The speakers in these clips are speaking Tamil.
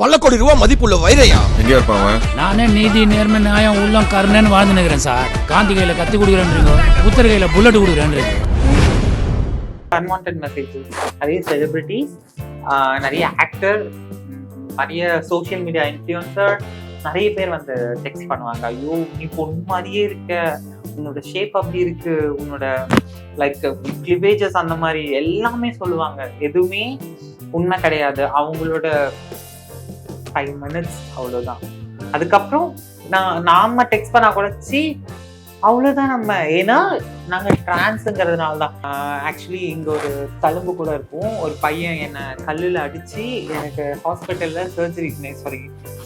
பல கோடி ரூபா மதிப்புள்ள வைரையா. எங்க இருப்பாங்க? நானே நீதி நேர்மை நியாயம் உள்ளம் கருணன்னு வாழ்ந்து நிற்கிறேன் சார். காந்தி கையில கத்தி கொடுக்குறேன்றீங்க, புத்தர் கையில புல்லட் கொடுக்குறேன்றீங்க. அன்வான்ட் மெசேஜஸ் நிறைய செலிபிரிட்டிஸ், நிறைய ஆக்டர், நிறைய சோஷியல் மீடியா இன்ஃப்ளூயன்சர் நிறைய பேர் வந்து டெக்ஸ்ட் பண்ணுவாங்க. ஐயோ நீ பொண்ணு மாதிரியே இருக்க, உன்னோட ஷேப் அப்படி இருக்கு, உன்னோட லைக் கிளிவேஜஸ் அந்த மாதிரி எல்லாமே சொல்லுவாங்க. எதுவுமே உண்மை கிடையாது. அவங்களோட 5 minutes அவ்வளோதான். அதுக்கப்புறம் நாம டெக்ஸ்ட் பண்ணா கூட அவ்வளோதான் நம்ம. ஏன்னா நாங்கள் டிரான்ஸுங்கிறதுனால தான். ஆக்சுவலி இங்கே ஒரு தழும்பு கூட இருக்கும். ஒரு பையன் என்னை கல்லில் அடித்து எனக்கு ஹாஸ்பிட்டலில்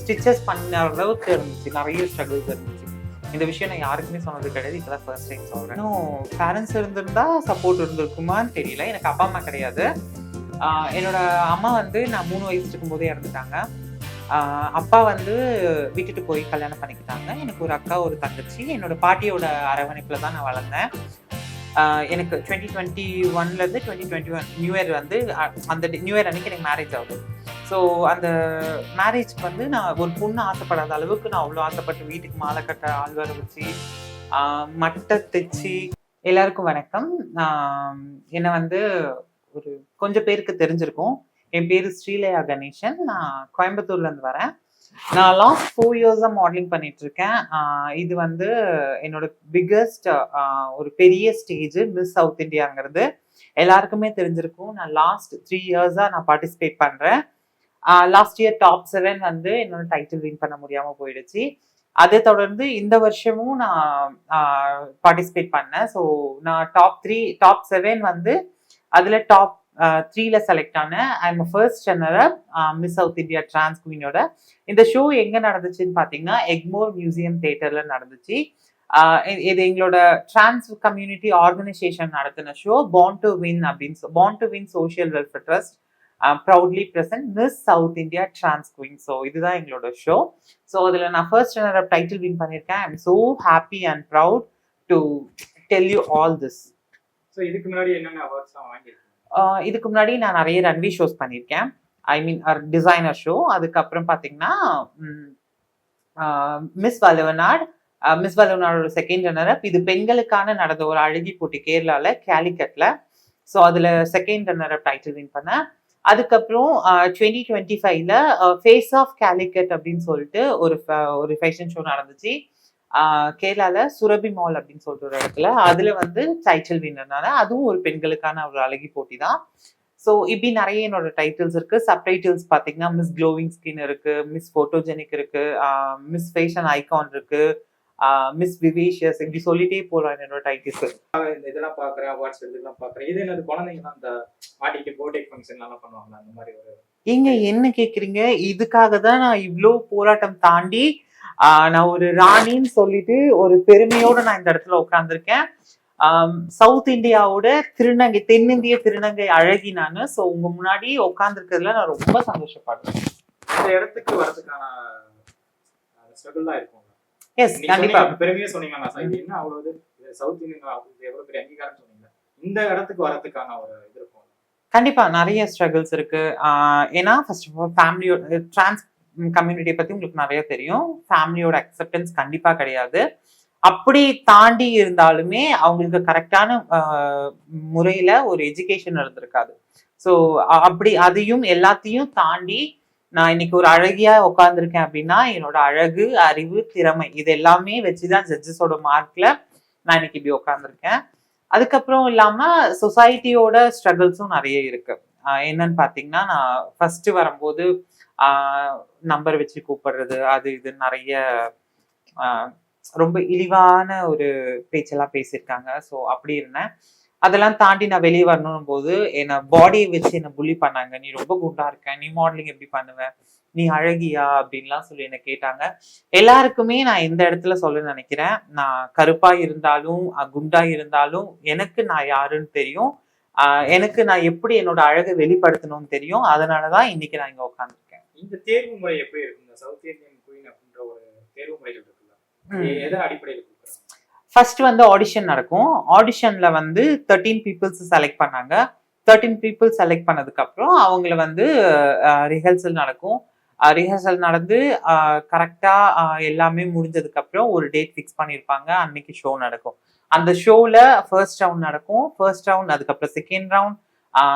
ஸ்டிச்சஸ் பண்ண அளவுக்கு இருந்துச்சு. நிறைய ஸ்ட்ரகிள்ஸ் இருந்துச்சு. இந்த விஷயம் நான் யாருக்குமே சொன்னது கிடையாது. இப்போதான் ஃபர்ஸ்ட் டைம் சொல்கிறேன். இன்னும் பேரண்ட்ஸ் இருந்திருந்தா சப்போர்ட் இருந்திருக்குமான்னு தெரியல. எனக்கு அப்பா அம்மா கிடையாது. என்னோட அம்மா வந்து நான் 3 வயசு இருக்கும்போதே இறந்துட்டாங்க. அப்பா வந்து விட்டுட்டு போய் கல்யாணம் பண்ணிக்கிட்டாங்க. எனக்கு ஒரு அக்கா ஒரு தங்கச்சி. என்னோட பாட்டியோட அரவணைப்பில் தான் நான் வளர்ந்தேன். எனக்கு 2021 2021 நியூ இயர் வந்து அந்த நியூ இயர் அன்னைக்கு எனக்கு மேரேஜ் ஆகுது. ஸோ அந்த மேரேஜ்க்கு வந்து நான் ஒரு பொண்ணு ஆசைப்படாத அளவுக்கு நான் அவ்வளோ ஆசைப்பட்டு வீட்டுக்கு மாலை கட்ட ஆள் வர வச்சு மட்டை தைச்சி. எல்லாருக்கும் வணக்கம். என்னை வந்து ஒரு கொஞ்சம் பேருக்கு தெரிஞ்சிருக்கும். என் பேர் ஸ்ரீலயா கணேசன். நான் கோயம்புத்தூர்லேருந்து வரேன். நான் லாஸ்ட் 4 years மாடலிங் பண்ணிட்டு இருக்கேன். இது வந்து என்னோட பிக்கஸ்ட் ஒரு பெரிய ஸ்டேஜ் மிஸ் சவுத் இந்தியாங்கிறது எல்லாருக்குமே தெரிஞ்சிருக்கும். நான் லாஸ்ட் 3 years நான் பார்ட்டிசிபேட் பண்ணுறேன். லாஸ்ட் இயர் டாப் 7 வந்து என்னோட டைட்டில் வின் பண்ண முடியாமல் போயிடுச்சு. அதை தொடர்ந்து இந்த வருஷமும் நான் பார்ட்டிசிபேட் பண்ணேன். ஸோ நான் டாப் 7 வந்து அதில் டாப் 3ல செலக்ட் ஆனேன். I'm first runner Miss South India trans குவீனோட. இந்த ஷோ எங்க நடந்துச்சுன்னு பார்த்தீங்கன்னா எக்மோர் மியூசியம் தியேட்டர்ல நடந்துச்சு. இது எங்களோட டிரான்ஸ் கம்யூனிட்டி ஆர்கனைசேஷன் நடத்தின show. Born to win social welfare trust proudly present miss South India trans queen. So இதுதான் எங்களோட ஷோ. ஸோ அதில் நான் ஃபர்ஸ்ட் ரன்னர் டைட்டில் வின் பண்ணியிருக்கேன். I am so happy and proud to tell you all this. So இதுக்கு முன்னாடி என்னென்ன அவார்ட்ஸ்லாம் வாங்கியிருக்கீங்க? இதுக்கு முன்னாடி நான் நிறைய ரன்வே ஷோஸ் பண்ணியிருக்கேன். ஐ மீன் டிசைனர் ஷோ. அதுக்கப்புறம் பார்த்தீங்கன்னா மிஸ் வல்லவனாடோட செகண்ட் ரன்னர். இது பெண்களுக்கான நடந்த ஒரு அழகி போட்டி கேரளால கேலிக்கட்ல. ஸோ அதில் செகண்ட் ரன்னர் டைட்டில் வின் பண்ணேன். அதுக்கப்புறம் 2025ல ஃபேஸ் ஆஃப் கேலிக்கட் அப்படின்னு சொல்லிட்டு ஒரு ஃபேஷன் ஷோ நடந்துச்சு கேரளால சுரபி மால் அப்படின்னு சொல்லிட்டு ஒரு இடத்துல. அதுல வந்து டைட்டில் வின்னர்னால அதுவும் ஒரு பெண்களுக்கான ஒரு அழகி போட்டி தான். ஸோ இப்படி நிறைய என்னோட டைட்டில்ஸ் இருக்கு. சப்டைட்டில்ஸ் பார்த்தீங்கன்னா மிஸ் க்ளோவிங் ஸ்கின் இருக்கு, மிஸ் போட்டோஜெனிக் இருக்கு, மிஸ் ஃபேஷன் ஐகான் இருக்கு, மிஸ் விவேஷியஸ், இப்படி சொல்லிட்டே போகலாம் என்னோட டைட்டில்ஸ். இதெல்லாம் பார்க்குறேன், அவார்ட்ஸ் இதெல்லாம் பார்க்குறேன். இது என்னது குழந்தைங்கலாம் அந்த பாட்டிக்கு பர்த்டே ஃபங்க்ஷன்லாம் பண்ணுவாங்க அந்த மாதிரி ஒரு. ஏங்க என்ன கேட்குறீங்க? இதுக்காக தான் நான் இவ்வளோ போராட்டம் தாண்டி நான் ஒரு ராணின்னு சொல்லிட்டு ஒரு பெருமையோட நான் இந்த இடத்துல உட்காந்துருக்கேன். சவுத் இந்தியாவோட திருநங்கை, தென்னிந்திய திருநங்கை அழகி நான். ஸோ உங்க முன்னாடி உட்காந்துருக்கிறதுல நான் ரொம்ப சந்தோஷப்படுறேன். இந்த இடத்துக்கு வரதுக்கான ஸ்ட்ரகிள் தான் இருக்கும். எஸ், கண்டிப்பா. பெருமையா சொன்னீங்கன்னா இது என்ன அவ்வளவு சவுத் இந்தியா எவ்வளவு பெரிய அங்கீகாரம் சொன்னீங்க. இந்த இடத்துக்கு வரதுக்கான ஒரு இது இருக்கும். கண்டிப்பா நிறைய ஸ்ட்ரகிள்ஸ் இருக்கு. ஏன்னா ஃபர்ஸ்ட் ஆஃப் ஆல் ஃபேமிலியோட டிரான்ஸ் கம்யூனிட்டியை பத்தி உங்களுக்கு நிறைய தெரியும். ஃபேமிலியோட அக்செப்டன்ஸ் கண்டிப்பா கிடையாது. அப்படி தாண்டி இருந்தாலுமே அவங்களுக்கு கரெக்டான முறையில ஒரு எஜுகேஷன் இருந்திருக்காது. ஸோ அப்படி அதையும் எல்லாத்தையும் தாண்டி நான் இன்னைக்கு ஒரு அழகியா உட்காந்துருக்கேன் அப்படின்னா என்னோட அழகு, அறிவு, திறமை இது எல்லாமே வச்சுதான் ஜட்ஜஸோட மார்க்ல நான் இன்னைக்கு இப்படி உட்காந்துருக்கேன். அதுக்கப்புறம் இல்லாம சொசைட்டியோட ஸ்ட்ரகிள்ஸும் நிறைய இருக்கு. என்னன்னு பாத்தீங்கன்னா நான் ஃபர்ஸ்ட் வரும்போது நம்பர் வச்சு கூப்பிடுறது, அது இது நிறைய ரொம்ப இழிவான ஒரு பேச்செல்லாம் பேசியிருக்காங்க. ஸோ அப்படி இருந்தேன். அதெல்லாம் தாண்டி நான் வெளியே வரணும் போது என்னை பாடியை வச்சு என்னை புள்ளி பண்ணாங்க. நீ ரொம்ப குண்டா இருக்க, நீ மாடலிங் எப்படி பண்ணுவ, நீ அழகியா அப்படின்லாம் சொல்லி என்னை கேட்டாங்க. எல்லாருக்குமே நான் இந்த இடத்துல சொல்ல நினைக்கிறேன், நான் கருப்பா இருந்தாலும் குண்டா இருந்தாலும் எனக்கு நான் யாருன்னு தெரியும். எனக்கு நான் எப்படி என்னோட அழகை வெளிப்படுத்தணும்னு தெரியும். அதனாலதான் இன்னைக்கு நான் இங்க உட்காந்துருக்கேன். இந்த தேர்வு முறை எப்படி இருக்கும்? சவுத் இந்தியன் குயின் அப்படின்ற ஒரு தேர்வு முறைகள் இருக்குல்ல, எதன் அடிப்படையில் கொடுக்குறாங்க? ஃபர்ஸ்ட் வந்து ஆடிஷன் நடக்கும். ஆடிஷன்ல வந்து 13 பீப்புள்ஸ் செலக்ட் பண்ணாங்க. 13 பீப்புள் செலக்ட் பண்ணதுக்கு அப்புறம் அவங்கள வந்து ரிஹர்சல் நடக்கும். ரிஹர்சல் நடந்து கரெக்டா எல்லாமே முடிஞ்சதுக்கு அப்புறம் ஒரு டேட் ஃபிக்ஸ் பண்ணியிருப்பாங்க. அன்னைக்கு ஷோ நடக்கும். அந்த ஷோல ஃபர்ஸ்ட் ரவுண்ட் நடக்கும். ஃபர்ஸ்ட் ரவுண்ட், அதுக்கப்புறம் செகண்ட் ரவுண்ட்,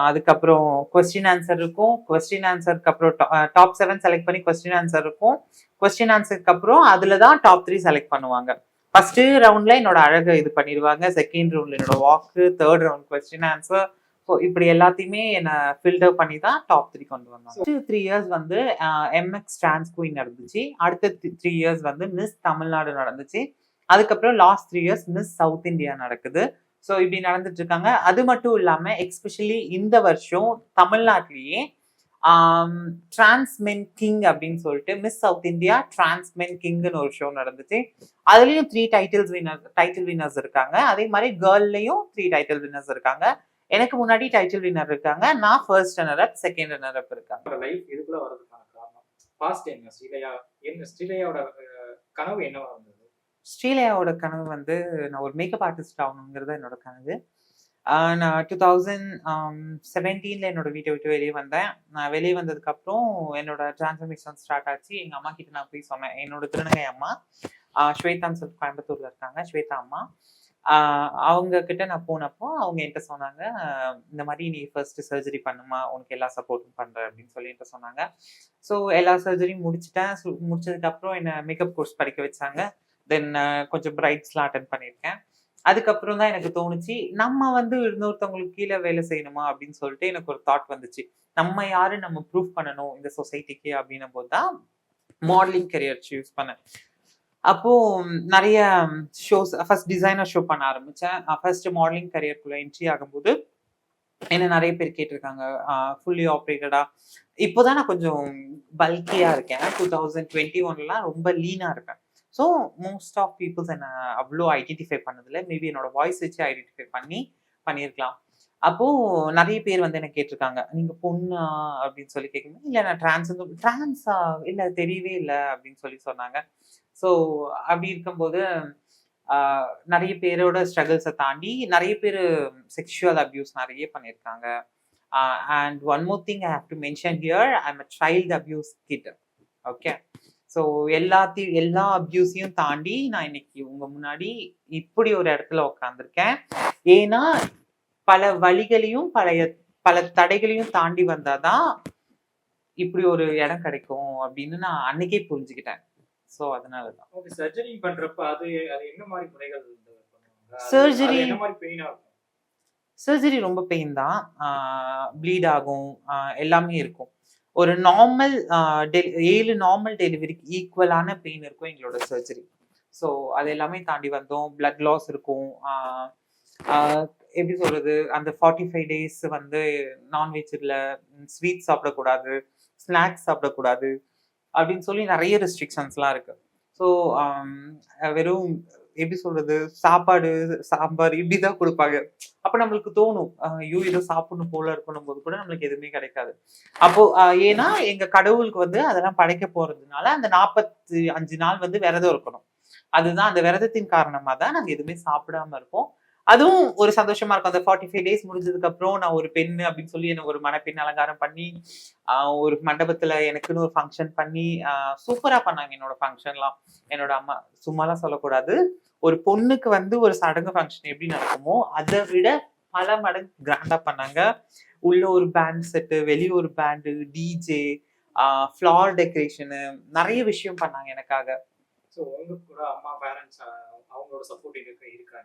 அதுக்கப்புறம் கொஸ்டின் ஆன்சர் இருக்கும். கொஸ்டின் ஆன்சருக்கு அப்புறம் டாப் 7 செலக்ட் பண்ணி கொஸ்டின் ஆன்சர் இருக்கும். கொஸ்டின் ஆன்சருக்கு அப்புறம் அதுல தான் டாப் 3 செலக்ட் பண்ணுவாங்க. ஃபர்ஸ்ட் ரவுண்ட்ல என்னோட அழகை இது பண்ணிடுவாங்க. செகண்ட் ரவுண்ட்ல என்னோட வாக்கு, third round question answer. So இப்படி எல்லாத்தையுமே என்ன ஃபில்டர் பண்ணி தான் டாப் 3 கொண்டு வந்தாங்க. 3 இயர்ஸ் வந்து எம்எக்ஸ் டிரான்ஸ் குயின் நடந்துச்சு. அடுத்த 3 இயர்ஸ் வந்து மிஸ் தமிழ்நாடு நடந்துச்சு. அதுக்கப்புறம் last 3 years miss South India நடக்குது. ஸோ இப்படி நடந்துட்டு இருக்காங்க. அது மட்டும் இல்லாம எக்ஸ்பெஷலி இந்த வருஷம் தமிழ்நாட்டிலேயே டிரான்ஸ்மென் கிங் அப்படின்னு சொல்லிட்டு மிஸ் சவுத் இந்தியா டிரான்ஸ்மென் கிங்னு ஒரு ஷோ நடந்துச்சு. அதுலயும் 3 டைட்டில் வினர்ஸ் இருக்காங்க. அதே மாதிரி கேர்ள்லயும் 3 டைட்டில் வினர்ஸ் இருக்காங்க. எனக்கு முன்னாடி டைட்டில் வினர் இருக்காங்க. நான் first runner up, second runner up இருக்காங்க. லைஃப் இதுக்குள்ள வரதுக்கான காரணம் பாஸ்ட் என்ன? ஸ்ரீலையாவோட கனவு என்னவா இருந்தது? ஸ்ரீலையாவோட கனவு வந்து நான் ஒரு மேக்கப் ஆர்டிஸ்ட் ஆகணுங்கிறது என்னோட கனவு. நான் 2017 என்னோட வீட்டை விட்டு வெளியே வந்தேன். நான் வெளியே வந்ததுக்கு அப்புறம் என்னோட டிரான்ஸ்ஃபர்மேஷன் ஸ்டார்ட் ஆச்சு. எங்க அம்மா கிட்ட நான் போய் சொன்னேன். என்னோட திருநங்கை அம்மா ஸ்வேதான்னு சொல்லிட்டு கோயம்புத்தூர்ல இருக்காங்க, ஸ்வேதா அம்மா. அவங்க கிட்ட நான் போனப்போ அவங்க என்கிட்ட சொன்னாங்க, இந்த மாதிரி நீ ஃபர்ஸ்ட் சர்ஜரி பண்ணுமா, உனக்கு எல்லா சப்போர்ட்டும் பண்றேன் அப்படின்னு சொல்லி என்கிட்ட சொன்னாங்க. ஸோ எல்லா சர்ஜரியும் முடிச்சுட்டேன். முடிச்சதுக்கு அப்புறம் என்ன மேக்கப் கோர்ஸ் படிக்க வச்சாங்க. தென் கொஞ்சம் பிரைட்ஸ்லாம் அட்டென்ட் பண்ணியிருக்கேன். அதுக்கப்புறம் தான் எனக்கு தோணுச்சு, நம்ம வந்து இன்னொருத்தவங்களுக்கு கீழே வேலை செய்யணுமா அப்படின்னு சொல்லிட்டு எனக்கு ஒரு தாட் வந்துச்சு. நம்ம யாரு நம்ம ப்ரூவ் பண்ணணும் இந்த சொசைட்டிக்கு அப்படின்னும் போது தான் மாடலிங் கரியர் சூஸ் பண்ணேன். அப்போ நிறைய ஷோஸ், ஃபர்ஸ்ட் டிசைனர் ஷோ பண்ண ஆரம்பிச்சேன். ஃபர்ஸ்ட் மாடலிங் கரியருக்குள்ள என்ட்ரி ஆகும்போது என்ன நிறைய பேர் கேட்டிருக்காங்க, ஃபுல்லி ஆப்ரேட்டடா. இப்போதான் நான் கொஞ்சம் பல்கியா இருக்கேன். 2021 ரொம்ப லீனா இருக்கேன். ஸோ மோஸ்ட் ஆஃப் பீப்புள்ஸ் என்ன அவ்வளோ ஐடென்டிஃபை பண்ணதில்லை. மேபி என்னோட வாய்ஸ் வச்சு ஐடென்டிஃபை பண்ணியிருக்கலாம். அப்போ நிறைய பேர் வந்து என்ன கேட்டிருக்காங்க, நீங்க பொண்ணா அப்படின்னு சொல்லி கேட்கும்போது, இல்லை நான் டிரான்ஸா இல்லை தெரியவே இல்லை அப்படின்னு சொல்லி சொன்னாங்க. ஸோ அப்படி இருக்கும்போது நிறைய பேரோட ஸ்ட்ரகிள்ஸை தாண்டி நிறைய பேர் செக்ஷுவல் அபியூஸ் நிறைய பண்ணியிருக்காங்க. And one more thing I have to mention here, I am a child abuse kid. Okay, so எல்லா அபியூஸையும் தாண்டி நான் இன்னைக்கு உங்க முன்னாடி இப்படி ஒரு இடத்துல உட்காந்துருக்கேன். ஏன்னா பல வழிகளையும் பல தடைகளையும் தாண்டி வந்தாதான் இப்படி ஒரு இடம் கிடைக்கும் அப்படின்னு நான் அன்னைக்கே புரிஞ்சுக்கிட்டேன். ஸோ அதனாலதான். ஓகே, சர்ஜரி பண்றப்ப அது என்ன மாதிரி முறைகள் பண்ணுவாங்க? சர்ஜரி ரொம்ப பெயின் தான், ப்ளீட் ஆகும், எல்லாமே இருக்கும். ஒரு நார்மல் 7 நார்மல் டெலிவரிக்கு ஈக்குவலான பெயின் இருக்கும் எங்களோட சர்ஜரி. ஸோ அது எல்லாமே தாண்டி வந்தோம். பிளட் லாஸ் இருக்கும். எப்படி சொல்றது, அந்த 45 days வந்து நான்வெஜ் இல்லை, ஸ்வீட் சாப்பிடக்கூடாது, ஸ்நாக்ஸ் சாப்பிடக்கூடாது அப்படின்னு சொல்லி நிறைய ரெஸ்ட்ரிக்ஷன்ஸ்லாம் இருக்கு. ஸோ வெறும் எப்படி சொல்றது, சாப்பாடு சாம்பார் இப்படிதான் கொடுப்பாங்க. அப்ப நம்மளுக்கு தோணும், ஐயோ ஏதோ சாப்பிடணும் போல இருக்கணும் போது கூட நம்மளுக்கு எதுவுமே கிடைக்காது. அப்போ ஏன்னா எங்க கடவுளுக்கு வந்து அதெல்லாம் படைக்க போறதுனால அந்த 45 நாள் வந்து விரதம் இருக்கணும். அதுதான் அந்த விரதத்தின் காரணமா தான் நாங்க எதுவுமே சாப்பிடாம இருப்போம். அதுவும் ஒரு சந்தோஷமா இருக்கும். அந்த 45 days முடிஞ்சதுக்கு அப்புறம் நான் ஒரு பெண்ணு அப்படின்னு சொல்லி எனக்கு ஒரு மணப்பெண் அலங்காரம் பண்ணி ஒரு மண்டபத்துல எனக்குன்னு ஒரு ஃபங்க்ஷன் பண்ணி சூப்பரா பண்ணாங்க என்னோட ஃபங்க்ஷன்லாம். என்னோட அம்மா சும்மாலாம் சொல்லக்கூடாது, ஒரு பொண்ணுக்கு வந்து ஒரு சடங்கு ஃபங்க்ஷன் எப்படி நடக்குமோ அதை விட பல மடங்கு கிராண்டா பண்ணாங்க. உள்ள ஒரு பேண்ட் செட்டு, வெளியே ஒரு பேண்டு, டிஜே, ஃப்ளார் டெக்கரேஷனு, நிறைய விஷயம் பண்ணாங்க எனக்காக. ஸோ உங்களுக்கு கூட அம்மா பேரண்ட்ஸ் அவங்களோட சப்போர்ட் இருக்கா?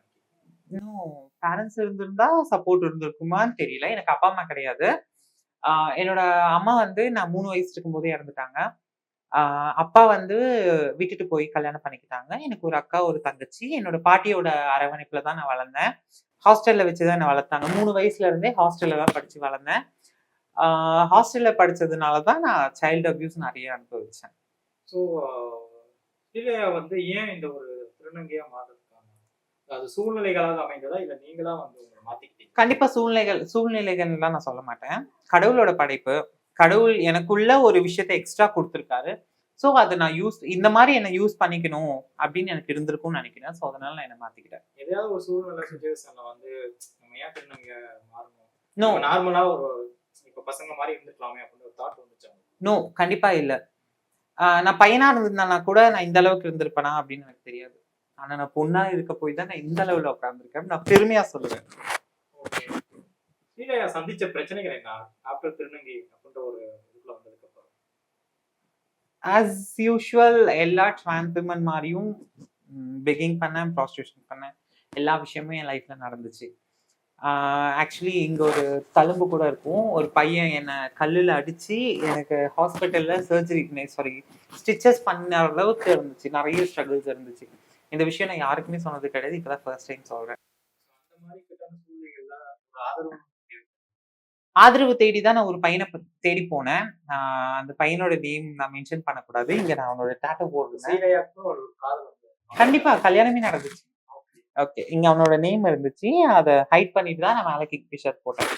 இன்னும் பேரண்ட்ஸ் இருந்திருந்தா சப்போர்ட் இருந்திருக்குமான்னு தெரியல. எனக்கு அப்பா அம்மா கிடையாது. என்னோட அம்மா வந்து நான் 3 வயசு இருக்கும் போதே இறந்துட்டாங்க. அப்பா வந்து விட்டுட்டு போய் கல்யாணம் பண்ணிக்கிட்டாங்க. எனக்கு ஒரு அக்கா, ஒரு தங்கச்சி. என்னோட பாட்டியோட அரவணைப்புல தான் நான் வளர்ந்தேன். ஹாஸ்டல்ல வச்சுதான் என்ன வளர்த்தாங்க. 3 வயசுல இருந்தே ஹாஸ்டல்ல தான் படிச்சு வளர்ந்தேன். ஹாஸ்டல்ல படிச்சதுனாலதான் நான் சைல்டு அபியூஸ் நிறைய அனுபவிச்சேன். ஸோ வந்து ஏன் இந்த ஒரு திருநங்கையா மாறுறதுக்கான அது சூழ்நிலைகளாக அமைந்ததா, இல்ல நீங்களா வந்து மாத்திக்கிட்டீங்க? கண்டிப்பா சூழ்நிலைகள்லாம் நான் சொல்ல மாட்டேன். கடவுளோட படைப்பு. கடவுள் எனக்குள்ள ஒரு விஷயத்தை எக்ஸ்ட்ரா கொடுத்துருக்காரு. ஸோ அதை நான் இந்த மாதிரி என்ன யூஸ் பண்ணிக்கணும் அப்படின்னு எனக்கு இருந்திருக்கும்னு நினைக்கிறேன். ஸோ அதனால நான் என்ன மாத்திக்கிட்டேன். எதையாவது ஒரு சூழ்நிலை சுச்சுவேஷன்ல வந்து நம்ம ஏன் திருநங்கையா மாறணும், நார்மலா ஒரு இப்ப பசங்க மாதிரி இருந்துக்கலாமே அப்படின்னு ஒரு தாட் வந்துச்சு? நோ, கண்டிப்பா இல்ல. நான் பையனா இருந்திருந்தேன்னா கூட நான் இந்த அளவுக்கு இருந்திருப்பேனா அப்படின்னு எனக்கு தெரியாது. ஆனா நான் பொண்ணா இருக்க போய் தான் நான் இந்த அளவுல உட்கார்ந்துருக்கேன். நான் பெருமையா சொல்லுவேன். ஓகே. ஸ்ரீலயா சந்திச்ச பிரச்சனைகள் என்ன ஆஃப்டர் திருநங்கை அப்படின்ற ஒரு இதுக்குள்ள வந்ததுக்கு அப்புறம்? ஆஸ் யூஷுவல் எல்லா ட்ரான்ஸ் விமன் மாதிரியும் பெக்கிங் பண்ணேன், ப்ராஸ்டியூஷன் பண்ணேன். எல்லா விஷயமும் என் லைஃப்ல நடந்துச்சு. ஆக்சுவலி இங்க ஒரு தழும்பு கூட இருக்கும். ஒரு பையன் என்னை கல்லுல அடிச்சு எனக்கு ஹாஸ்பிட்டல்ல சாரி ஸ்டிச்சஸ் பண்ண அளவுக்கு இருந்துச்சு. நிறைய ஸ்ட்ரகிள்ஸ் இருந்துச்சு. இந்த விஷயம் நான் யாருக்குமே சொன்னது கிடையாது. இப்பதான் ஃபர்ஸ்ட் டைம் சொல்றேன். அந்த மாதிரி இக்கட்டான சூழ்நிலைகள்ல ஒரு ஆதரவு தேவை. ஆதரவு தேடி தான் நான் ஒரு பையனை தேடி போனேன். அந்த பையனோட நேம் நான் மென்ஷன் பண்ணக்கூடாது. இங்க நான் அவனோட டேட்டூ போடுறேன். ஸ்ரீலயாவுக்கும் ஒரு காதல் வந்து கண்டிப்பா கல்யாணமே நடந்துச்சு. ஓகே. இங்க அவனோட நேம் இருந்துச்சு. அதை ஹைட் பண்ணிட்டு தான் நான் மேலே கிக் ஷர்ட் போட்டேன்.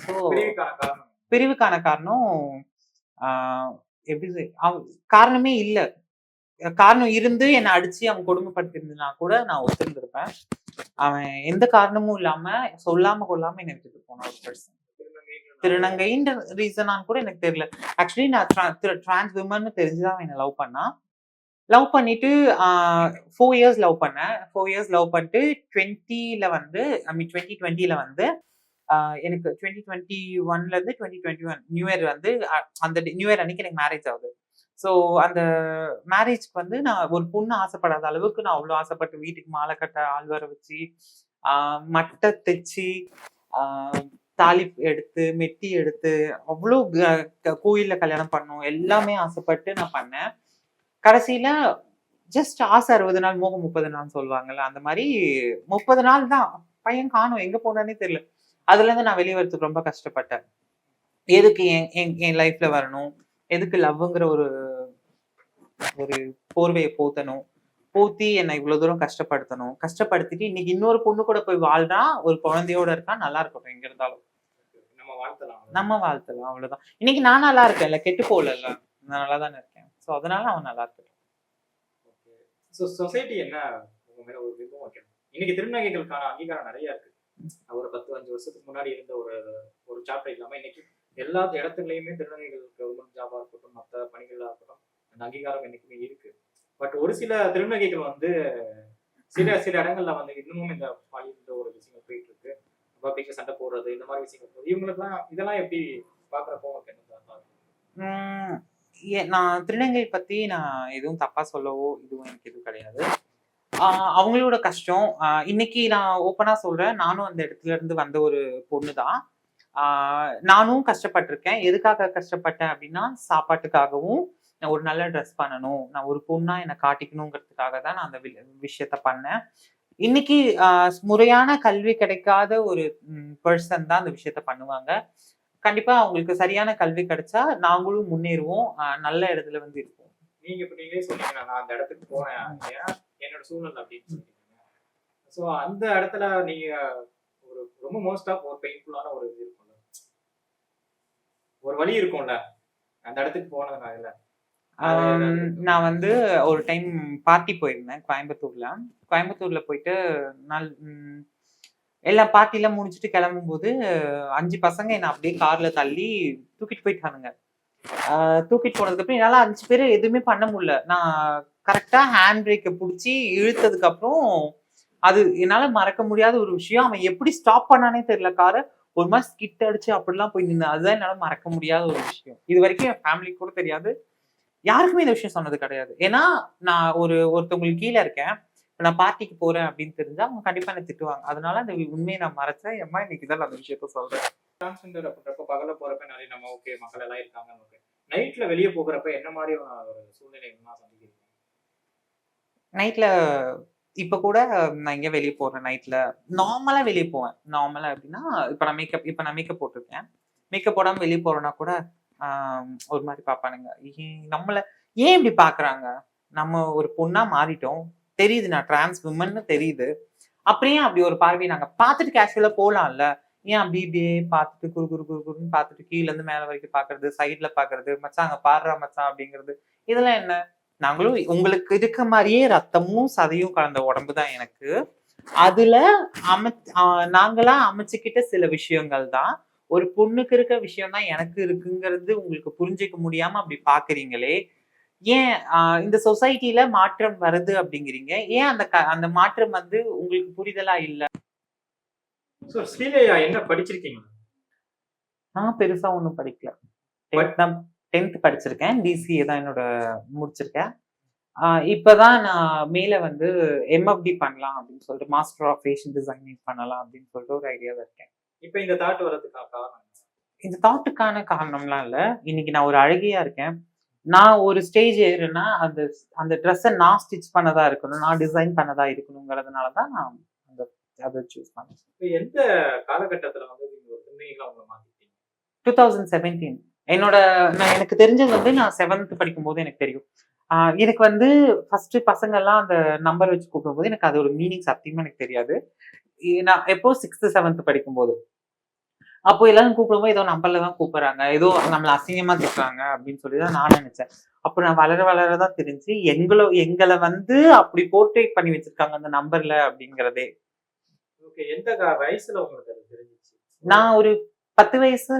ஸோ பிரிவுக்கான காரணம் பிரிவுக்கான காரணம் எப்படி காரணமே இல்லை. காரணம் இருந்து என்னை அடிச்சு அவன் கொடுமைப்படுத்திருந்தா கூட நான் ஒத்துருந்துருப்பேன். அவன் எந்த காரணமும் இல்லாம சொல்லாம கொள்ளாம என்னை விட்டுட்டு போன ஒரு பர்சன். திருநங்கைன்ற ரீசனான்னு கூட எனக்கு தெரியல. ஆக்சுவலி நான் டிரான்ஸ் விமன் தெரிஞ்சுதான் என்னை லவ் பண்ணா. லவ் பண்ணிட்டு 4 இயர்ஸ் லவ் பண்ணேன். 4 இயர்ஸ் லவ் பண்ணிட்டு 20ல வந்து 2020ல வந்து எனக்கு 2021ல இருந்து 2021 நியூ இயர் வந்து அந்த நியூ இயர் அன்னைக்கு எனக்கு மேரேஜ் ஆகுது. ஸோ அந்த மேரேஜ்க்கு வந்து நான் ஒரு பொண்ணு ஆசைப்படாத அளவுக்கு நான் அவ்வளோ ஆசைப்பட்டு வீட்டுக்கு மாலை கட்ட ஆள் வர வச்சு மட்டை தைச்சு தாலி எடுத்து மெட்டி எடுத்து அவ்வளோ கோயில்ல கல்யாணம் பண்ணோம். எல்லாமே ஆசைப்பட்டு நான் பண்ணேன். கடைசியில ஜஸ்ட் ஆசை 60 நாள் மோகம் 30 நாள் சொல்லுவாங்கல்ல, அந்த மாதிரி 30 நாள் தான். பையன் காணும், எங்க போனானே தெரியல. அதுல இருந்து நான் வெளியே வரதுக்கு ரொம்ப கஷ்டப்பட்டேன். எதுக்கு என் லைஃப்ல வரணும், எதுக்கு லவ்ங்கிற ஒரு போர்வையை போத்தணும், போத்தி என்னை இவ்வளவு தூரம் கஷ்டப்படுத்திட்டு இன்னைக்கு இன்னொரு பொண்ணு கூட போய் வாழ்றா, ஒரு குழந்தையோட இருக்கா, நல்லா இருக்கட்டும் எங்க இருந்தாலும் நம்ம வாழ்த்தலாம் அவ்வளவுதான். இன்னைக்கு நான் நல்லா இருக்கேன்ல, கெட்டு போகல, நான் நல்லா தானே இருக்கேன். ஸோ அதனால அவன் நல்லா இருக்கட்டும். சொசைட்டி என்ன உங்க மேல ஒரு விருப்பம் வைக்கணும்? இன்னைக்கு திருநங்கைகளுக்கான அங்கீகாரம் நிறைய இருக்கு. ஒரு 10-5 வருஷத்துக்கு முன்னாடி இருந்த ஒரு சாப்டர் இல்லாம இன்னைக்கு எல்லா இடத்துலயுமே திருநங்கைகள் கவர்மெண்ட் ஜாபா இருக்கட்டும், மற்ற பணிகளா இருக்கட்டும், அந்த அங்கீகாரம் என்னைக்குமே இருக்கு. பட் ஒரு சில திருநங்கைகள் வந்து சில இடங்கள்ல வந்து இன்னமும் இந்த பாலியல் ஒரு விஷயங்கள் போயிட்டு இருக்கு. பப்ளிக்ல சண்டை போடுறது, இந்த மாதிரி விஷயங்கள் இவங்களுக்குலாம் இதெல்லாம் எப்படி பாக்குறப்போ நான் திருநங்கை பத்தி நான் எதுவும் தப்பா சொல்லவோ இதுவும் எனக்கு எதுவும் கிடையாது. அவங்களோட கஷ்டம் இன்னைக்கு நான் ஓப்பனா சொல்றேன். நானும் அந்த இடத்துல இருந்து வந்த ஒரு பொண்ணுதான். நானும் கஷ்டப்பட்டிருக்கேன். எதுக்காக கஷ்டப்பட்டேன் அப்படின்னா, சாப்பாட்டுக்காகவும், நான் ஒரு நல்ல ட்ரெஸ் பண்ணணும், நான் ஒரு பொண்ணா என்னை காட்டிக்கணுங்கிறதுக்காக தான் நான் அந்த விஷயத்த பண்ணேன். இன்னைக்கு முறையான கல்வி கிடைக்காத ஒரு பர்சன் தான் அந்த விஷயத்த பண்ணுவாங்க. கண்டிப்பா அவங்களுக்கு சரியான கல்வி கிடைச்சா நாங்களும் முன்னேறுவோம், நல்ல இடத்துல வந்து இருப்போம். நீங்களே சொன்னீங்க, நான் அந்த இடத்துக்கு போனேன், என்னோட சூழ்நிலை அப்படின்னு சொல்லிட்டீங்க. ஸோ அந்த இடத்துல நீங்க ஒரு ரொம்ப மோஸ்ட் ஆஃப் ஒரு பெயின்ஃபுல்லான ஒரு இது இருக்கும்ல, ஒரு வழி இருக்கும்ல அந்த இடத்துக்கு போனதுனால. நான் வந்து ஒரு டைம் பார்ட்டி போயிருந்தேன் கோயம்புத்தூர்ல போயிட்டு எல்லா பார்ட்டிலாம் முடிச்சுட்டு கிளம்பும் போது 5 பசங்க என்ன அப்படியே கார்ல தள்ளி தூக்கிட்டு போயிட்டானுங்க. தூக்கிட்டு போனதுக்கு அப்புறம் என்னால 5 பேரை எதுவுமே பண்ண முடியல. நான் கரெக்டா ஹேண்ட் பிரேக்கை பிடிச்சி இழுத்ததுக்கு அப்புறம் அது என்னால மறக்க முடியாத ஒரு விஷயம். அவன் எப்படி ஸ்டாப் பண்ணானே தெரியல, காரை ஒரு மாதிரி ஸ்கிட் அடிச்சு அப்படிலாம் போய் நின்று, அதுதான் என்னால மறக்க முடியாத ஒரு விஷயம். இது வரைக்கும் என் ஃபேமிலிக்கு கூட தெரியாது, யாருக்குமே இந்த விஷயம் சொன்னது கிடையாது. ஏன்னா நான் ஒருத்தவங்களுக்கு கீழே இருக்கேன், நான் பார்ட்டிக்கு போறேன் அப்படின்னு தெரிஞ்சா அவங்க கண்டிப்பா என்ன திட்டுவாங்க. அதனால அந்த உண்மையை நான் மறைச்சேன். எம்மா இன்னைக்கு தான் அந்த விஷயத்த சொல்றேன். டிரான்ஸ்ஜெண்டர் அப்படின்றப்ப பகல போறப்ப நிறைய நம்ம ஓகே மக்கள் எல்லாம் இருக்காங்க, நைட்ல வெளியே போகிறப்ப என்ன மாதிரி ஒரு சூழ்நிலைகள்லாம் சந்திக்கிறீங்க? நைட்ல இப்ப கூட நான் இங்க வெளியே போறேன். நைட்ல நார்மலா வெளியே போவேன். நார்மலா அப்படின்னா இப்ப நான் மேக்கப் போட்டிருக்கேன். மேக்கப் போடாம வெளியே போறேன்னா கூட ஒரு மாதிரி பாப்பானுங்க. நம்மள ஏன் இப்படி பாக்குறாங்க? நம்ம ஒரு பொண்ணா மாறிட்டோம், தெரியுது, நான் டிரான்ஸ் விமன்னு தெரியுது. அப்படியே அப்படி ஒரு பார்வை நாங்க பார்த்துட்டு கேஷுவலா போலாம்ல. ஏன் அப்படி இப்படியே பார்த்துட்டு குறுன்னு பார்த்துட்டு கீழே இருந்து மேல வரைக்கும் பாக்குறது, சைட்ல பாக்குறது, மச்சான் அங்க பாடுறா மச்சான் அப்படிங்கிறது, இதெல்லாம் என்ன? நாங்களும் உங்களுக்கு இருக்க மாதிரியே ரத்தமும் சதையும் கலந்த உடம்பு தான் எனக்கு. அதுல நாங்களா அமைச்சுக்கிட்ட சில விஷயங்கள் தான். ஒரு பொண்ணுக்கு இருக்க விஷயம் தான் எனக்கு இருக்குங்கிறது உங்களுக்கு புரிஞ்சுக்க முடியாம அப்படி பாக்குறீங்களே, ஏன் இந்த சொசைட்டில மாற்றம் வருது அப்படிங்கிறீங்க? ஏன் அந்த மாற்றம் வந்து உங்களுக்கு புரிதலா இல்ல? ஸோ ஸ்ரீலேயா என்ன படிச்சிருக்கீங்க? நான் பெருசா ஒண்ணும் படிக்கல. 10th படிச்சிருக்கேன். டிசிஏ தான் என்னோட முடிச்சிருக்கேன். இப்பதான் நான் மேல வந்து எம்எஃப்டி பண்ணலாம் அப்படின்னு சொல்லிட்டு மாஸ்டர் ஆஃப் ஃபேஷன் டிசைனிங் பண்ணலாம் அப்படின்னு சொல்லிட்டு ஒரு ஐடியால இருக்கேன். இப்ப இந்த தாட் வர்றதுக்கான காரணம் என்ன? இந்த தாட்டுக்கான காரணம்லாம் இல்ல. இன்னைக்கு நான் ஒரு அழகியா இருக்கேன். நான் ஒரு ஸ்டேஜ் ஏறுனா அந்த அந்த ட்ரெஸ்ஸ நான் ஸ்டிச் பண்ணதா இருக்கணும். நான் டிசைன் பண்ணதா இருக்கணுங்கிறதுனால தான் நான் அந்த அத சூஸ் பண்ணேன். இப்ப எந்த காலகட்டத்துல வந்து நீங்க ஒரு திருநங்கைகளா உங்கள மாத்திக்கிட்டீங்க? 2017 எனக்கு தெரிஞ்சது வந்து நான் 7th படிக்கும்போது எனக்கு தெரியும். எனக்கு வந்து ஃபர்ஸ்ட் பசங்கள்லாம் அந்த நம்பர் வச்சு கூப்பிடும்போது எனக்கு அதோட மீனிங் சத்தியமா எனக்கு தெரியாது. நான் எப்போ 6th 7th படிக்கும்போது. அப்போ எல்லாரும் கூப்பிடும்போது ஏதோ நம்பர்ல தான் கூப்பிடுறாங்க. ஏதோ நம்மள அசிங்கமா திட்டுறாங்க அப்படின்னு சொல்லி தான் நான் நினைச்சேன். அப்போ நான் வளர வளர தான் தெரிஞ்சு எங்கள வந்து அப்படி போர்ட்ரேட் பண்ணி வச்சிருக்காங்க அந்த நம்பர்ல அப்படிங்கிறதே. ஓகே. எந்த வயசுல உங்களுக்கு அது தெரிஞ்சுச்சு? நான் ஒரு 10 வயசு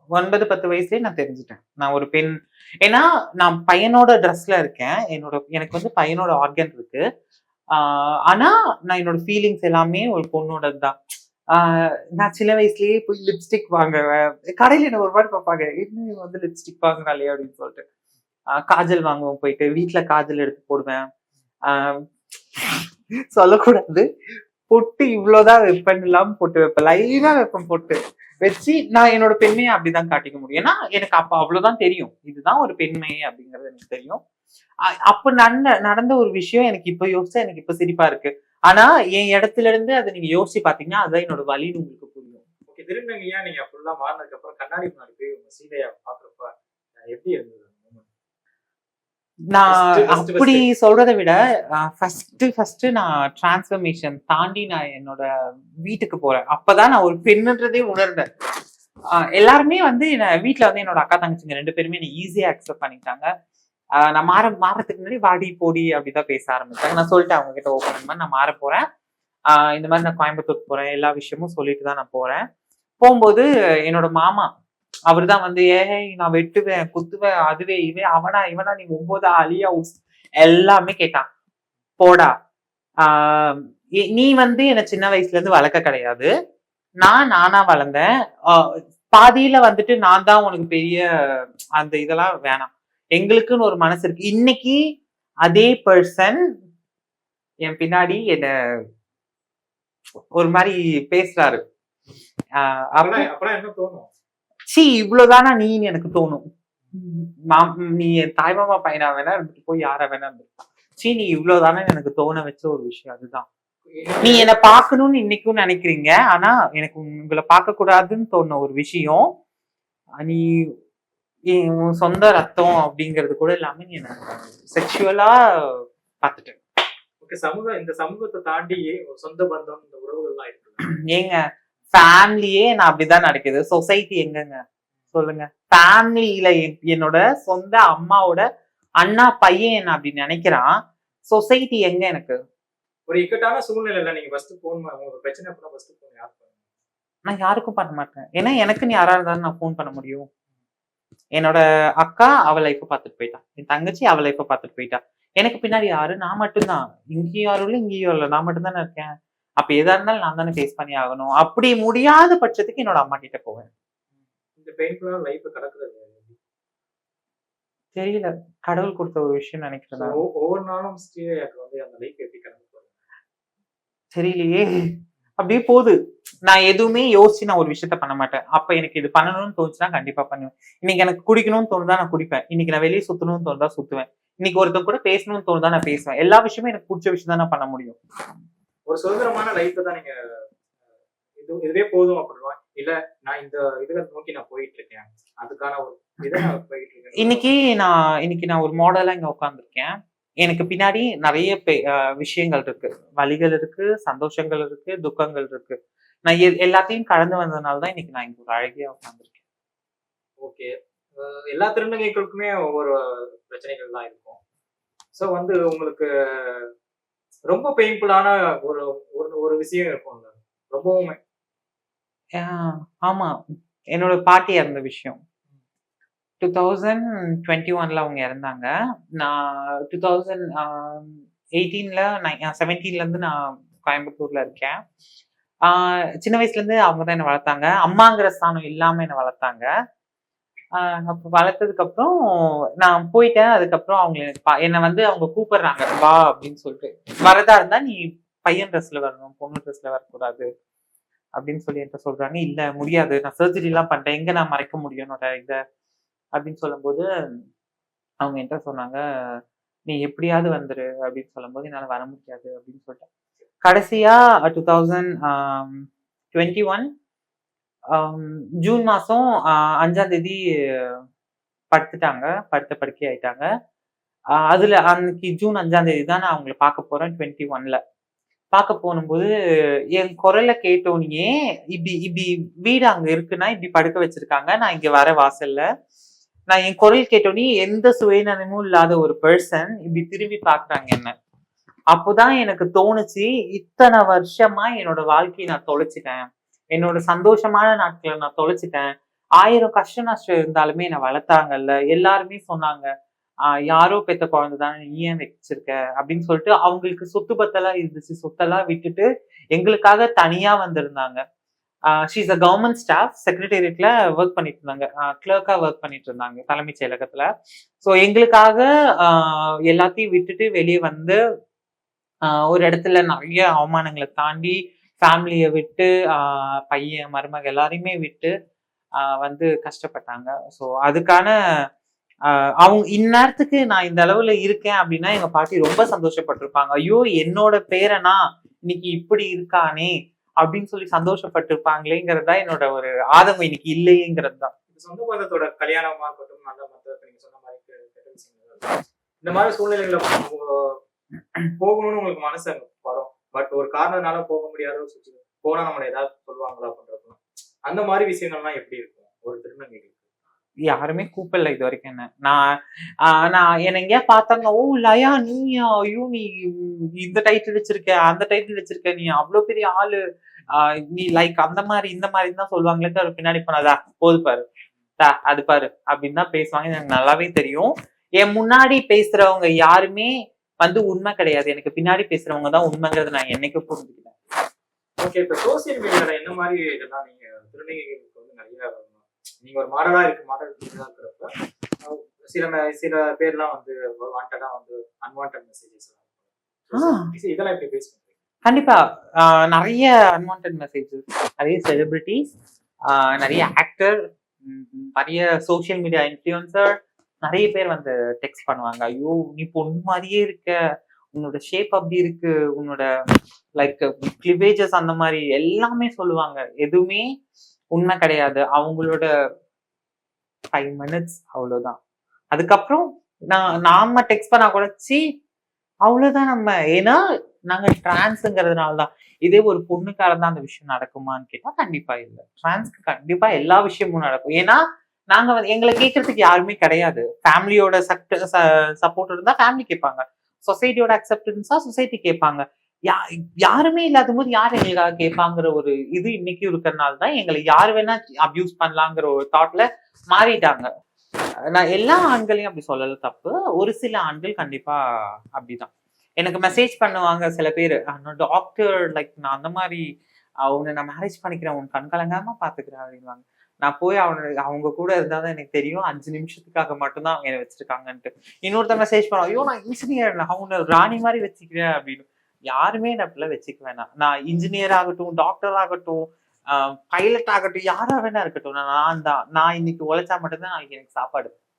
9, 10 வயசுலயே நான் தெரிஞ்சுட்டேன். நான் ஒரு பெண். ஏன்னா நான் பையனோட ட்ரெஸ்ல இருக்கேன். எனக்கு வந்து பையனோட ஆர்கன் இருக்கு. ஆனா நான் என்னோட ஃபீலிங்ஸ் எல்லாமே ஒரு பொண்ணோடது தான். நான் சின்ன வயசுலயே போய் லிப்ஸ்டிக் வாங்குவேன். கடையில என்ன ஒரு வாட்டி பார்ப்பாங்க. என்ன வந்து லிப்ஸ்டிக் வாங்குறாளே அப்படின்னு சொல்லிட்டு. காஜல் வாங்குவேன் போயிட்டு. வீட்ல காஜல் எடுத்து போடுவேன். சொல்லக்கூடாது. பொட்டு இவ்வளவுதான் வைப்பேன் இல்லாம பொட்டு வைப்பேன். லைனா வைப்பேன் பொட்டு. வச்சு நான் என்னோட பெண்மையை அப்படிதான் காட்டிக்க முடியும். ஏன்னா எனக்கு அப்ப அவ்வளவுதான் தெரியும். இதுதான் ஒரு பெண்மை அப்படிங்கிறது எனக்கு தெரியும். அப்ப நடந்த ஒரு விஷயம் எனக்கு இப்ப யோசிச்சா எனக்கு இப்ப சிரிப்பா இருக்கு. ஆனா என் இடத்துல இருந்து அதை நீங்க யோசிச்சு பாத்தீங்கன்னா அதுதான் என்னோட வலின்னு உங்களுக்கு புரியும். ஓகே. திருநங்கையா நீங்க ஃபுல்லா மாறினதுக்கு அப்புறம் கண்ணாடி முன்னாடி போய் உங்க சீதையா பாக்குறப்ப எப்படி இருந்தது? நான் அப்படி சொல்றதை விட ஃபர்ஸ்ட் நான் டிரான்ஸ்ஃபர்மேஷன் தாண்டி நான் என்னோட வீட்டுக்கு போறேன். அப்பதான் நான் ஒரு பெண்ணுன்றதே உணர்ந்தேன். எல்லாருமே வந்து வீட்டுல வந்து என்னோட அக்கா தங்கச்சிங்க 2 பேருமே என்னை ஈஸியா அக்செப்ட் பண்ணிட்டாங்க. நான் மாறத்துக்கு முன்னாடி வாடி போடி அப்படிதான் பேச ஆரம்பிச்சாங்க. நான் சொல்லிட்டேன் அவங்க கிட்ட ஓப்பன் நான் மாற போறேன். இந்த மாதிரி நான் கோயம்புத்தூர் போறேன். எல்லா விஷயமும் சொல்லிட்டு தான் நான் போறேன். போகும்போது என்னோட மாமா அவர்தான் வந்து நான் வெட்டுவேன் குத்துவேன் அதுவே அவனா இவனா நீ 9 அலியா எல்லாமே கேட்டான். போடா நீ வந்து என்ன சின்ன வயசுல இருந்து வளர்க்க கிடையாது. நானா வளர்ந்தேன். பாதியில வந்துட்டு நான் தான் உனக்கு பெரிய அந்த இதெல்லாம் வேணாம். எங்களுக்குன்னு ஒரு மனசு இருக்கு. இன்னைக்கு அதே பர்சன் என் பின்னாடி என்ன ஒரு மாதிரி பேசுறாரு. என்ன தோணும்? இவ்வளவுதானா நீன்னு எனக்கு தோணும். நீ என் தாய்மாமா பையனா வேணா இருந்துட்டு போய் யாரா வேணா இருந்துட்டு நீ இவ்வளவுதானே எனக்கு தோண வச்ச ஒரு விஷயம் அதுதான். நீ என்னை பார்க்கணும்னு இன்னைக்கும் நினைக்கிறீங்க. ஆனா எனக்கு உங்களை பார்க்க கூடாதுன்னு தோணுன ஒரு விஷயம் நீ உன் சொந்த ரத்தம் அப்படிங்கிறது கூட இல்லாம நீ என்ன செக்ஷுவலா பார்த்துட்டேன். இந்த சமூகத்தை தாண்டி சொந்த பந்தம் இந்த உறவுகள் எல்லாம் இருக்கு. ஏங்க ஃபேமிலியே நான் அப்படிதான் நடக்குது. சொசைட்டி எங்கங்க சொல்லுங்க? ஃபேமிலியில என்னோட சொந்த அம்மாவோட அண்ணா பையன் என்ன அப்படி நினைக்கிறான். சொசைட்டி எங்க? எனக்கு ஒரு இக்கட்டான சூழ்நிலையில நீங்க ஃபர்ஸ்ட் போன் உங்களுக்கு பிரச்சனை அப்படின்னா ஃபர்ஸ்ட் போன் யார் பண்ணுவீங்க? நான் யாருக்கும் பண்ண மாட்டேன். ஏன்னா எனக்குன்னு யாரா இருந்தாலும் நான் போன் பண்ண முடியும். என்னோட அக்கா அவ லைஃப்பை பார்த்துட்டு போயிட்டா. என் தங்கச்சி அவ லைஃப்பை பார்த்துட்டு போயிட்டா. எனக்கு பின்னாடி யாரு? நான் மட்டும்தான். இங்கேயும் யாரும் இல்லை இங்கேயும் இல்லை. நான் மட்டும் தானே இருக்கேன். அப்ப எதா இருந்தாலும் நான் தானே ஃபேஸ் பண்ணி ஆகணும். அப்படி முடியாத பட்சத்துக்கு என்னோட அம்மா கிட்ட போவேன். இந்த பெயின்ஃபுல்லான லைஃப் கடக்குறது தெரியல. கடவுள் கொடுத்த ஒரு விஷயம் நினைக்கிறேன். ஒவ்வொரு நாளும் ஸ்ரீயாக்கு வந்து அந்த லைஃப் எப்படி கடந்து போகுது தெரியலையே. அப்படியே போகுது. நான் எதுவுமே யோசிச்சு நான் ஒரு விஷயத்த பண்ண மாட்டேன். அப்ப எனக்கு இது பண்ணணும்னு தோணுச்சுன்னா கண்டிப்பா பண்ணுவேன். இன்னைக்கு எனக்கு குடிக்கணும்னு தோணுதா நான் குடிப்பேன். இன்னைக்கு நான் வெளியே சுத்தணும்னு தோணுதா சுத்துவேன். இன்னைக்கு ஒருத்தன் கூட பேசணும்னு தோணுதா நான் பேசுவேன். எல்லா விஷயமும் எனக்கு பிடிச்ச விஷயம் தான் நான் பண்ண முடியும். ஒரு சுதந்திரமான லைஃப் தான் நீங்க இதுவே போதும் அப்படின்னா இல்ல நான் இந்த இதுல நோக்கி நான் போயிட்டு இருக்கேன் அதுக்கான ஒரு இதை நான் போயிட்டு இருக்கேன். இன்னைக்கு நான் ஒரு மாடலா இங்க உட்காந்துருக்கேன். எனக்கு பின்னாடி நிறைய விஷயங்கள் இருக்கு. வலிகள் இருக்கு, சந்தோஷங்கள் இருக்கு, துக்கங்கள் இருக்கு. நான் எல்லாத்தையும் கடந்து வந்ததுனாலதான் இன்னைக்கு நான் இங்க ஒரு அழகியா உட்காந்துருக்கேன். ஓகே. எல்லா திருநங்கைகளுக்குமே ஒவ்வொரு பிரச்சனைகள் தான் இருக்கும். ஸோ வந்து உங்களுக்கு ரொம்ப பெயின்ஃபுல்லான ஒரு ஒரு விஷயம் இருக்கும்ல ரொம்பவுமே ஆமா. என்னோட பாட்டி இறந்த விஷயம். 2021ல அவங்க இறந்தாங்க. நான் 2018ல 17லேருந்து நான் கோயம்புத்தூர்ல இருக்கேன். ஆ சின்ன வயசுலேருந்து அவங்க தான் என்ன வளர்த்தாங்க. அம்மாங்கிற ஸ்தானம் இல்லாம என்ன வளர்த்தாங்க. அப்ப வளர்த்ததுக்கப்புறம் நான் போயிட்டேன். அதுக்கப்புறம் அவங்க என்ன வந்து அவங்க கூப்பிடுறாங்க, "வா" அப்படின்னு சொல்லிட்டு. "வரதா இருந்தா நீ பையன் ட்ரெஸ்ல வரணும். பொண்ணு ட்ரெஸ்ல வரக்கூடாது." அப்படின்னு சொல்லி என்கிட்ட சொல்றாங்க. "இல்ல முடியாது. நான் சர்ஜரிலாம் பண்ணிட்டேன். எங்க நான் மறைக்க முடியும் என்னோட இத?" அப்படின்னு சொல்லும்போது, அவங்க என்ட்ட சொன்னாங்க, "நீ எப்படியாவது வந்துரு" அப்படின்னு சொல்லும்போது, என்னால வர முடியாது அப்படின்னு சொல்லிட்டேன். கடைசியா 2021 ஜூன் மாசம் 5ஆம் தேதி படுத்துட்டாங்க. படுத்த படுக்கை ஆயிட்டாங்க. அதுல அன்னைக்கு ஜூன் 5ஆம் தேதி தான் நான் அவங்கள பார்க்க போறேன் 21ல. பார்க்க போனும்போது, என் குரல கேட்டோனயே, இப்டி இப்டி வீடு அங்க இருக்குன்னா, இப்டி படுக்க வச்சிருக்காங்க. நான் இங்க வரேன் வாசல்ல. நான் என் குரல் கேட்டோனே, எந்த சுயநலமும் இல்லாத ஒரு பெர்சன் இப்டி திரும்பி பார்க்குறாங்க என்ன. அப்போதான் எனக்கு தோணுச்சு, இத்தன வருஷமா என்னோட வாழ்க்கைய நான் தொலைச்சுட்டேன். என்னோட சந்தோஷமான நாட்கள நான் தொலைச்சுட்டேன். 1000 கஷ்ட நஷ்டம் இருந்தாலுமே என்ன வளர்த்தாங்கல்ல. எல்லாருமே சொன்னாங்க, யாரோ பெத்த குழந்தை தானே நீ ஏன் வச்சிருக்க? அப்படின்னு சொல்லிட்டு அவங்களுக்கு சொத்து பத்தெல்லாம் இருந்துச்சு. சொத்தெல்லாம் விட்டுட்டு எங்களுக்காக தனியா வந்திருந்தாங்க. She is a government staff. செக்ரட்டேரியட்ல ஒர்க் பண்ணிட்டு இருந்தாங்க. கிளர்க்கா ஒர்க் பண்ணிட்டு இருந்தாங்க தலைமைச் செயலகத்துல. ஸோ எங்களுக்காக எல்லாத்தையும் விட்டுட்டு வெளியே வந்து ஒரு இடத்துல நிறைய அவமானங்கள தாண்டி ஃபேமிலிய விட்டு, பையன், மருமக எல்லாரையுமே விட்டு வந்து கஷ்டப்பட்டாங்க. ஸோ அதுக்கான அவங்க இந்நேரத்துக்கு நான் இந்த அளவுல இருக்கேன் அப்படின்னா, எங்க பாட்டி ரொம்ப சந்தோஷப்பட்டிருப்பாங்க. ஐயோ! என்னோட பேரனா இன்னைக்கு இப்படி இருக்கானே! அப்படின்னு சொல்லி சந்தோஷப்பட்டிருப்பாங்களேங்கிறது தான் என்னோட ஒரு ஆதங்கம் இன்னைக்கு இல்லையேங்கிறது தான். சொந்த பந்தத்தோட கல்யாணமா இருக்கட்டும், நல்ல மத்த நீங்க சொன்ன மாதிரி கெட்ட விஷயங்கள். இந்த மாதிரி சூழ்நிலைகள்ல போகணும்னு உங்களுக்கு மனசு வரும். பட் ஒரு காரணத்தினால போக முடியாத ஒரு சுச்சுவேஷன். போனா நம்மள ஏதாவது சொல்லுவாங்களா அப்படின்றப்ப. அந்த மாதிரி விஷயங்கள்லாம் எப்படி இருக்கும்? ஒரு திருநங்கைக்கு? யாருமே கூப்பிடல இது வரைக்கும் என்ன. நான் என்ன எங்கேயா பார்த்தாங்க, "ஓ! லயா நீயா? ஐயோ! நீ இந்த டைட்டில் வச்சிருக்க, அந்த டைட்டில் வச்சிருக்க. நீ அவ்ளோ பெரிய ஆளு. நீ லைக் அந்த மாரி, இந்த மாரி" தான் சொல்லுவாங்களே தவிர பின்னாடி போனா, போது பாரு. அது பாரு" அப்படின்னு தான் பேசுவாங்க. எனக்கு நல்லாவே தெரியும். என் முன்னாடி பேசுறவங்க யாருமே வந்து உண்மை கிடையாது. எனக்கு பின்னாடி பேசுறவங்க தான் உண்மைங்கிறத நான் என்னைக்கும் புரிஞ்சுக்கிட்டேன். ஓகே. இப்ப சோசியல் மீடியால என்ன மாதிரி இதெல்லாம் நீங்க திருநங்கைகளுக்கு வந்து நிறைய நீங்க ஒரு மாடலா இருக்கிறப்ப சில பேர்லாம் வந்து வாண்டடா வந்து அன்வான்டட் மெசேஜஸ் இதெல்லாம் எப்படி பேஸ் பண்றீங்க? கண்டிப்பா. நிறைய அன்வான்டட் மெசேஜஸ், நிறைய செலிபிரிட்டிஸ், நிறைய ஆக்டர், நிறைய சோசியல் மீடியா இன்ஃப்ளூயன்சர், நிறைய பேர் வந்து டெக்ஸ்ட் பண்ணுவாங்க. "ஐயோ! நீ பொண்ணு மாதிரியே இருக்க. உன்னோட ஷேப் அப்படி இருக்கு. உன்னோட லைக் கிளிவேஜஸ் அந்த மாதிரி" எல்லாமே சொல்லுவாங்க. எதுவுமே உண்மை கிடையாது. அவங்களோட 5 மினிட்ஸ் அவ்வளவுதான். அதுக்கப்புறம் நாம டெக்ஸ்ட் பண்ணா கூட, அவ்வளவுதான் நம்ம. ஏன்னா நாங்க டிரான்ஸ்ங்கிறதுனால தான். இதே ஒரு பொண்ணுக்கா இருந்தா அந்த விஷயம் நடக்குமான்னு கேட்டா கண்டிப்பா இல்ல. டிரான்ஸ்க்கு கண்டிப்பா எல்லா விஷயமும் நடக்கும். ஏன்னா நாங்க வந்து எங்களை கேட்கறதுக்கு யாருமே கிடையாது. ஃபேமிலியோட சப்போர்ட் இருந்தா ஃபேமிலி கேட்பாங்க. சொசைட்டியோட அக்செப்டன்ஸா சொசைட்டி கேட்பாங்க. யாருமே இல்லாத போது யார் எங்களுக்காக கேட்பாங்கிற ஒரு இது இன்னைக்கும் இருக்கிறதுனால தான் எங்களை யார் வேணா அபியூஸ் பண்ணலாங்கிற ஒரு தாட்ல மாறிட்டாங்க. நான் எல்லா ஆண்களையும் அப்படி சொல்லல தப்பு. ஒரு சில ஆண்கள் கண்டிப்பா அப்படிதான். எனக்கு மெசேஜ் பண்ணுவாங்க சில பேரு. டாக்டர் லைக் நான் அந்த மாதிரி உன்னை நான் மேரேஜ் பண்ணிக்கிறேன், உன் கண் கலங்காம பாத்துக்கிறேன் அப்படின்வாங்க. நான் போய் அவங்க கூட இருந்தாதான் எனக்கு தெரியும் 5 நிமிஷத்துக்காக மட்டும்தான் அவங்க என்னை வச்சிருக்காங்கன்ட்டு. இன்னொருத்த மெசேஜ் பண்ணுவான், "ஐயோ நான் இன்ஜினியர், நான் உன்னை ராணி மாதிரி வச்சுக்கிறேன்" அப்படின்னு. யாருமே என்ன அப்படிலாம் வச்சுக்க வேணாம். நான் இன்ஜினியர் ஆகட்டும், டாக்டர் ஆகட்டும், பைலட் ஆகட்டும், யாரா வேணா இருக்கட்டும், நான் தான். நான் இன்னைக்கு உழைச்சா மட்டும்தான் நாளைக்கு எனக்கு சாப்பாடு.